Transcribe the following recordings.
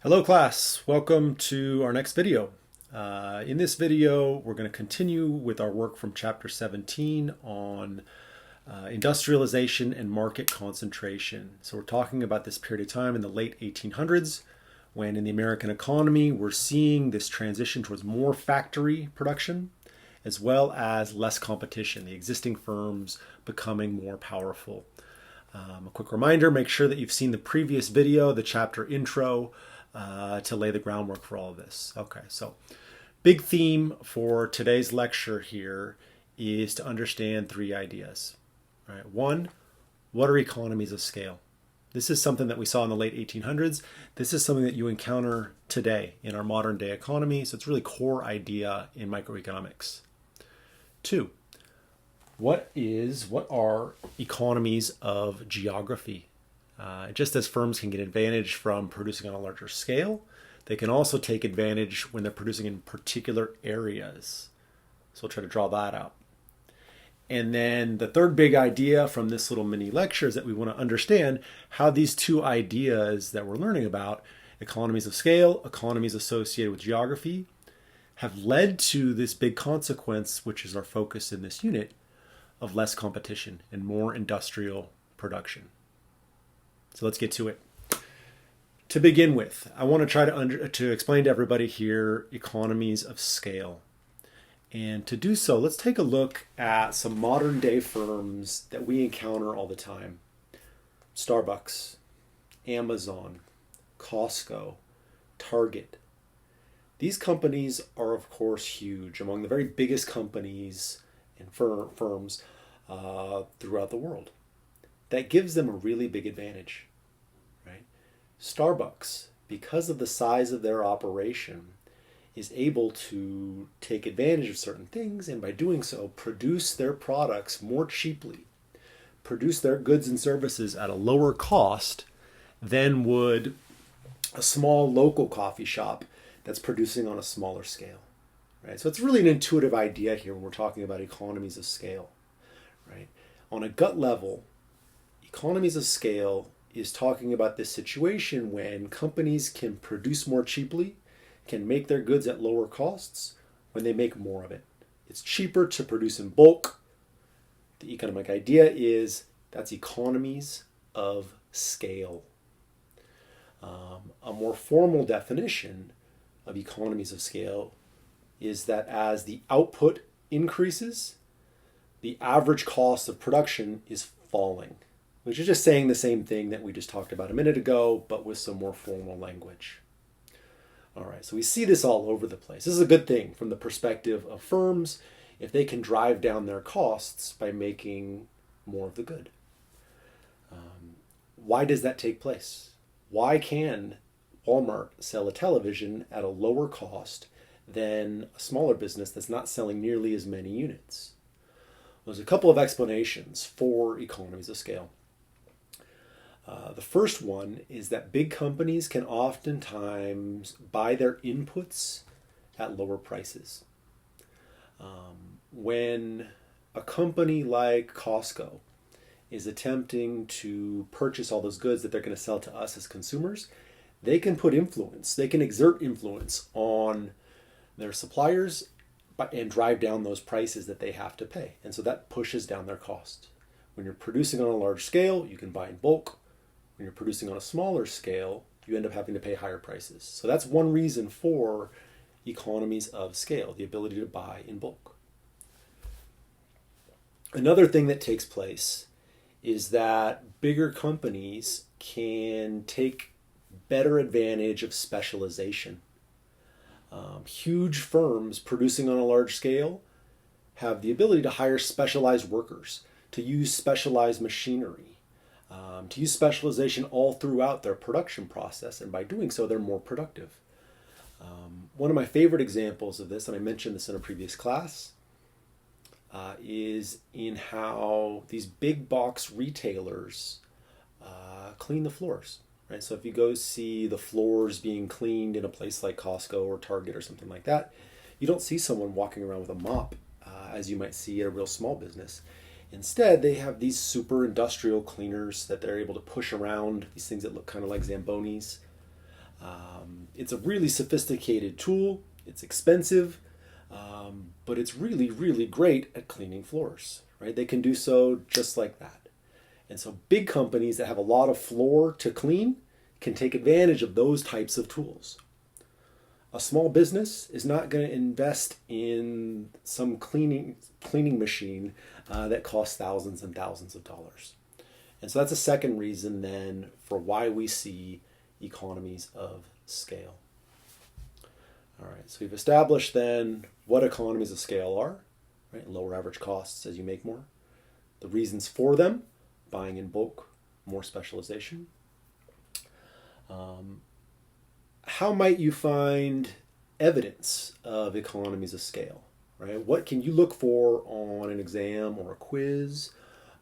Hello class, welcome to our next video. In this video, we're going to continue with our work from chapter 17 on industrialization and market concentration. So we're talking about this period of time in the late 1800s when in the American economy, we're seeing this transition towards more factory production as well as less competition, the existing firms becoming more powerful. A quick reminder, make sure that you've seen the previous video, the chapter intro, to lay the groundwork for all of this. Okay, so big theme for today's lecture here is to understand three ideas. All right, one, what are economies of scale? This is something that we saw in the late 1800s. This is something that you encounter today in our modern day economy, so it's really core idea in microeconomics. Two, what are economies of geography? Just as firms can get advantage from producing on a larger scale, they can also take advantage when they're producing in particular areas. So we'll try to draw that out. And then the third big idea from this little mini lecture is that we want to understand how these two ideas that we're learning about, economies of scale, economies associated with geography, have led to this big consequence, which is our focus in this unit, of less competition and more industrial production. So let's get to it. To begin with, I want to try to explain to everybody here economies of scale. And to do so, let's take a look at some modern day firms that we encounter all the time. Starbucks, Amazon, Costco, Target. These companies are, of course, huge, among the very biggest companies and firms throughout the world. That gives them a really big advantage, right? Starbucks, because of the size of their operation, is able to take advantage of certain things and by doing so produce their products more cheaply, produce their goods and services at a lower cost than would a small local coffee shop that's producing on a smaller scale, right? So it's really an intuitive idea here when we're talking about economies of scale, right? On a gut level, economies of scale is talking about this situation when companies can produce more cheaply, can make their goods at lower costs when they make more of it. It's cheaper to produce in bulk. The economic idea is that's economies of scale. A more formal definition of economies of scale is that as the output increases, the average cost of production is falling, which is just saying the same thing that we just talked about a minute ago, but with some more formal language. All right, so we see this all over the place. This is a good thing from the perspective of firms if they can drive down their costs by making more of the good. Why does that take place? Why can Walmart sell a television at a lower cost than a smaller business that's not selling nearly as many units? There's a couple of explanations for economies of scale. The first one is that big companies can oftentimes buy their inputs at lower prices. When a company like Costco is attempting to purchase all those goods that they're going to sell to us as consumers, they can put influence, they can exert influence on their suppliers and drive down those prices that they have to pay. And so that pushes down their cost. When you're producing on a large scale, you can buy in bulk. When you're producing on a smaller scale, you end up having to pay higher prices. So that's one reason for economies of scale, the ability to buy in bulk. Another thing that takes place is that bigger companies can take better advantage of specialization. Huge firms producing on a large scale have the ability to hire specialized workers, to use specialized machinery, to use specialization all throughout their production process, and by doing so, they're more productive. One of my favorite examples of this, and I mentioned this in a previous class, is in how these big box retailers clean the floors. Right? So if you go see the floors being cleaned in a place like Costco or Target or something like that, you don't see someone walking around with a mop as you might see at a real small business. Instead, they have these super industrial cleaners that they're able to push around, these things that look kind of like Zambonis. It's a really sophisticated tool. It's expensive, but it's really, really great at cleaning floors, right? They can do so just like that. And so big companies that have a lot of floor to clean can take advantage of those types of tools. A small business is not going to invest in some cleaning machine that costs thousands and thousands of dollars. And so that's a second reason then for why we see economies of scale. All right, so we've established then what economies of scale are, right? Lower average costs as you make more. The reasons for them: buying in bulk, more specialization. How might you find evidence of economies of scale, right? What can you look for on an exam or a quiz,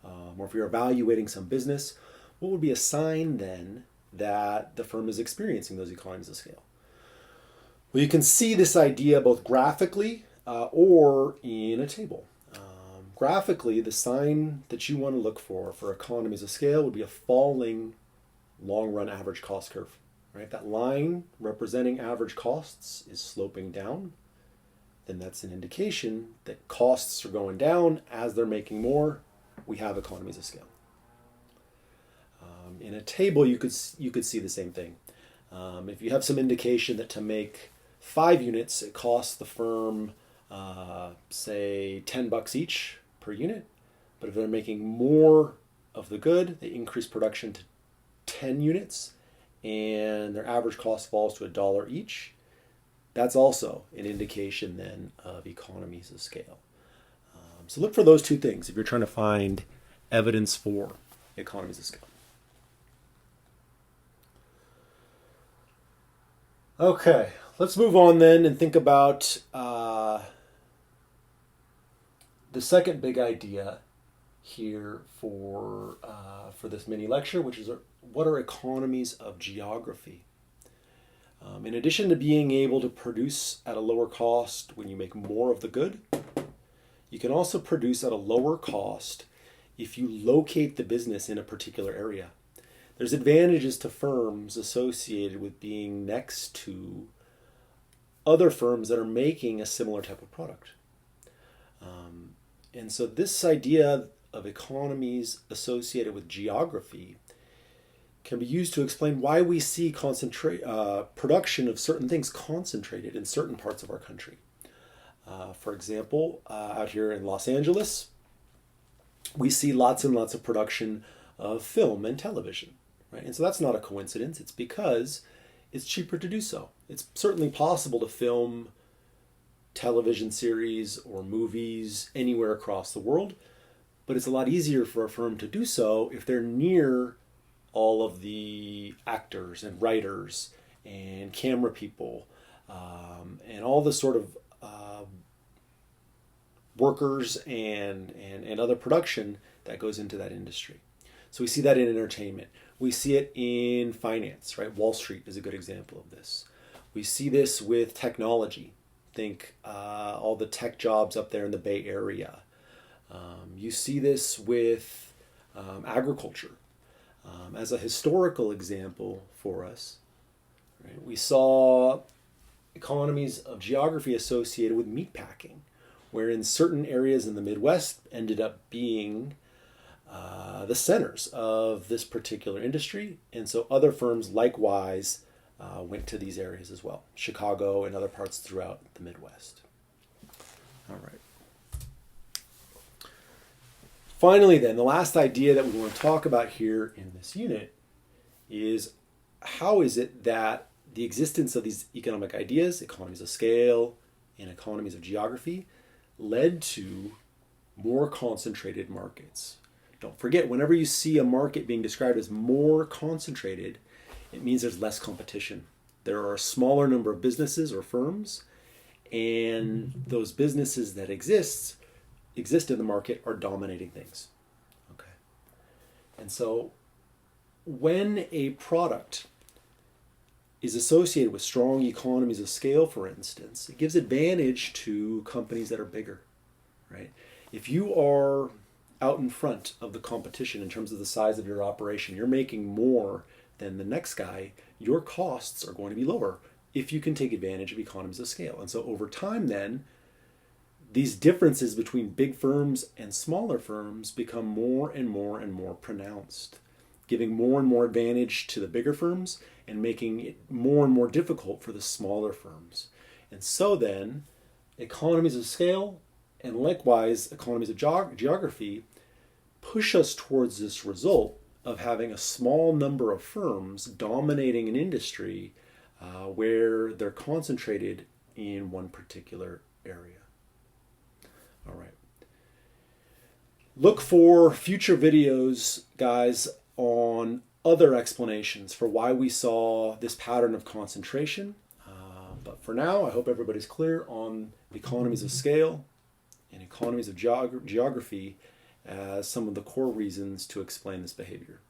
or if you're evaluating some business? What would be a sign then that the firm is experiencing those economies of scale? Well, you can see this idea both graphically or in a table. Graphically, the sign that you want to look for economies of scale would be a falling long-run average cost curve. Right? That line representing average costs is sloping down. Then that's an indication that costs are going down as they're making more. We have economies of scale. In a table, you could see the same thing. If you have some indication that to make 5 units, it costs the firm, say, $10 each per unit. But if they're making more of the good, they increase production to 10 units, and their average cost falls to $1 each. That's also an indication then of economies of scale. So look for those two things if you're trying to find evidence for economies of scale. Okay, let's move on then and think about the second big idea here for this mini lecture, which is what are economies of geography? In addition to being able to produce at a lower cost when you make more of the good, you can also produce at a lower cost if you locate the business in a particular area. There's advantages to firms associated with being next to other firms that are making a similar type of product. And so this idea of economies associated with geography can be used to explain why we see production of certain things concentrated in certain parts of our country. For example, out here in Los Angeles, we see lots and lots of production of film and television, right? And so that's not a coincidence. It's because it's cheaper to do so. It's certainly possible to film television series or movies anywhere across the world, but it's a lot easier for a firm to do so if they're near all of the actors and writers and camera people and all the sort of workers and other production that goes into that industry. So we see that in entertainment. We see it in finance, right? Wall Street is a good example of this. We see this with technology. Think all the tech jobs up there in the Bay Area. You see this with agriculture. As a historical example for us, right, we saw economies of geography associated with meatpacking, where in certain areas in the Midwest ended up being the centers of this particular industry. And so other firms likewise went to these areas as well, Chicago and other parts throughout the Midwest. All right. Finally then, the last idea that we want to talk about here in this unit is how is it that the existence of these economic ideas, economies of scale and economies of geography, led to more concentrated markets. Don't forget, whenever you see a market being described as more concentrated, it means there's less competition. There are a smaller number of businesses or firms, and those businesses that exist in the market are dominating things. Okay. And so when a product is associated with strong economies of scale, for instance, it gives advantage to companies that are bigger, right? If you are out in front of the competition in terms of the size of your operation, you're making more than the next guy, your costs are going to be lower if you can take advantage of economies of scale. And so over time then, these differences between big firms and smaller firms become more and more and more pronounced, giving more and more advantage to the bigger firms and making it more and more difficult for the smaller firms. And so then, economies of scale and likewise economies of geography push us towards this result of having a small number of firms dominating an industry where they're concentrated in one particular area. All right. Look for future videos, guys, on other explanations for why we saw this pattern of concentration. But for now, I hope everybody's clear on economies of scale and economies of geography as some of the core reasons to explain this behavior.